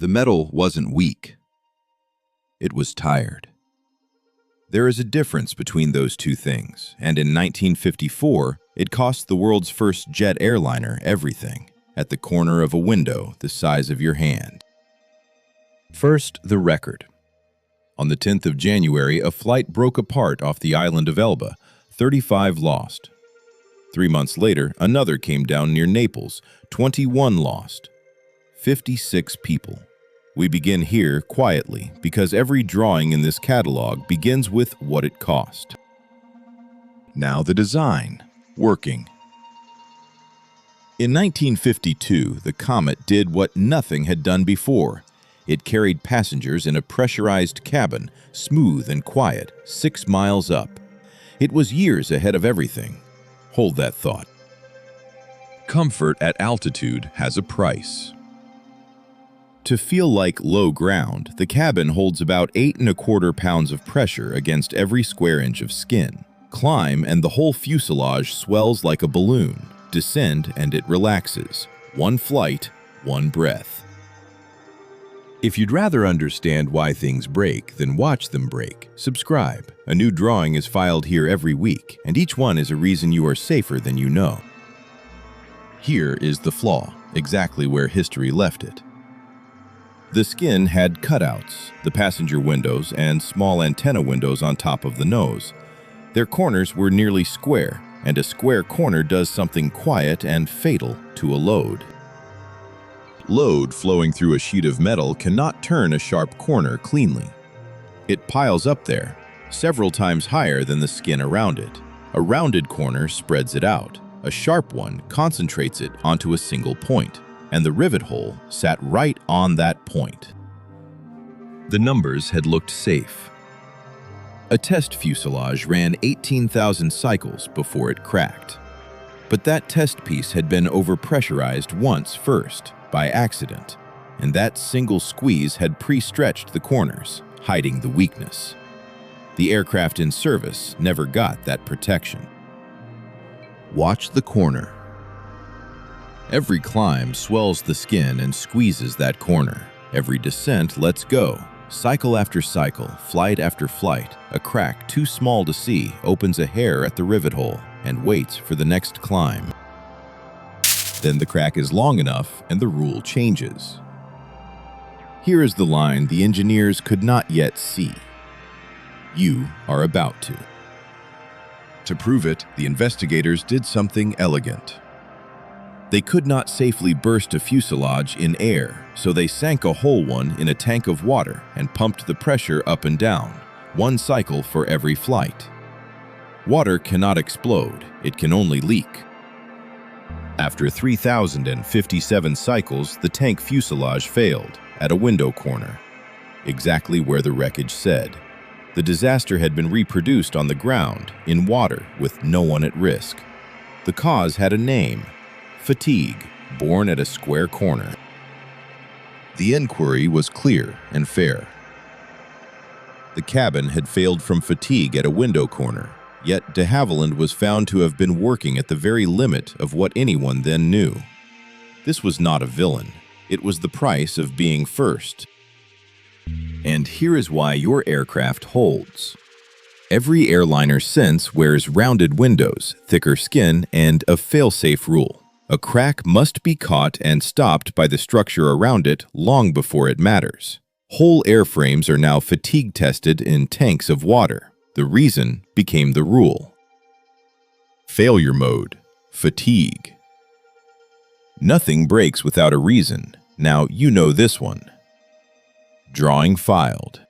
The metal wasn't weak. It was tired. There is a difference between those two things, and in 1954, it cost the world's first jet airliner everything, at the corner of a window the size of your hand. First, the record. On the 10th of January, a flight broke apart off the island of Elba, 35 lost. 3 months later, another came down near Naples, 21 lost. 56 people. We begin here quietly because every drawing in this catalog begins with what it cost. Now the design, working. In 1952, the Comet did what nothing had done before. It carried passengers in a pressurized cabin, smooth and quiet, 6 miles up. It was years ahead of everything. Hold that thought. Comfort at altitude has a price. To feel like low ground, the cabin holds about 8¼ pounds of pressure against every square inch of skin. Climb and the whole fuselage swells like a balloon. Descend and it relaxes. One flight, one breath. If you'd rather understand why things break than watch them break, subscribe. A new drawing is filed here every week, and each one is a reason you are safer than you know. Here is the flaw, exactly where history left it. The skin had cutouts, the passenger windows, and small antenna windows on top of the nose. Their corners were nearly square, and a square corner does something quiet and fatal to a load. Load flowing through a sheet of metal cannot turn a sharp corner cleanly. It piles up there, several times higher than the skin around it. A rounded corner spreads it out. A sharp one concentrates it onto a single point, and the rivet hole sat right on that point. The numbers had looked safe. A test fuselage ran 18,000 cycles before it cracked. But that test piece had been overpressurized once first, by accident, and that single squeeze had pre-stretched the corners, hiding the weakness. The aircraft in service never got that protection. Watch the corner. Every climb swells the skin and squeezes that corner. Every descent lets go. Cycle after cycle, flight after flight, a crack too small to see opens a hair at the rivet hole and waits for the next climb. Then the crack is long enough and the rule changes. Here is the line the engineers could not yet see. You are about to. To prove it, the investigators did something elegant. They could not safely burst a fuselage in air, so they sank a whole one in a tank of water and pumped the pressure up and down, one cycle for every flight. Water cannot explode, it can only leak. After 3,057 cycles, the tank fuselage failed at a window corner, exactly where the wreckage said. The disaster had been reproduced on the ground, in water, with no one at risk. The cause had a name. Fatigue, born at a square corner. The inquiry was clear and fair. The cabin had failed from fatigue at a window corner, yet de Havilland was found to have been working at the very limit of what anyone then knew. This was not a villain. It was the price of being first. And here is why your aircraft holds. Every airliner since wears rounded windows, thicker skin, and a fail-safe rule. A crack must be caught and stopped by the structure around it long before it matters. Whole airframes are now fatigue-tested in tanks of water. The reason became the rule. Failure mode, fatigue. Nothing breaks without a reason. Now you know this one. Drawing filed.